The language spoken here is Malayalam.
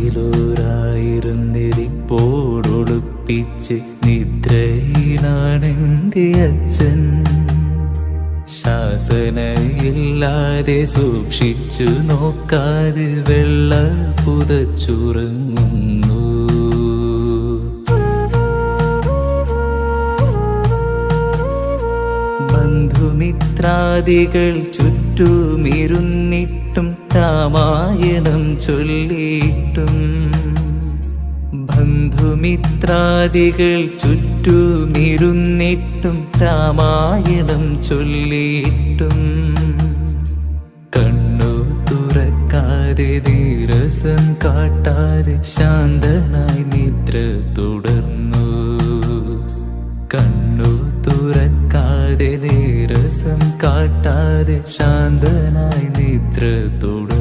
മനസ്സിലൊരായിരം നെരിപ്പോടൊളിപ്പിച്ച് നിദ്രയിലാണെൻ്റെ അച്ഛൻ. ശാസനയില്ലാതെ സൂക്ഷിച്ചു നോക്കാതെ വെള്ള പുതച്ചുറങ്ങുന്നു. ബന്ധുമിത്രാദികൾ ചുറ്റുമിരുന്നിട്ടും രാമായണം ചൊല്ലിയിട്ടും, ബന്ധുമിത്രാദികൾ ചുറ്റുമിരുന്നിട്ടും രാമായണം ചൊല്ലിയിട്ടും, കണ്ണു തുറക്കാതെ നീരസം കാട്ടാതെ ശാന്തനായി നിദ്ര തുടർന്നു. കണ്ണു തുറക്കാതെ നീരസം കാട്ടാതെ ശാന്തനായി നിദ്ര തുടർന്നു.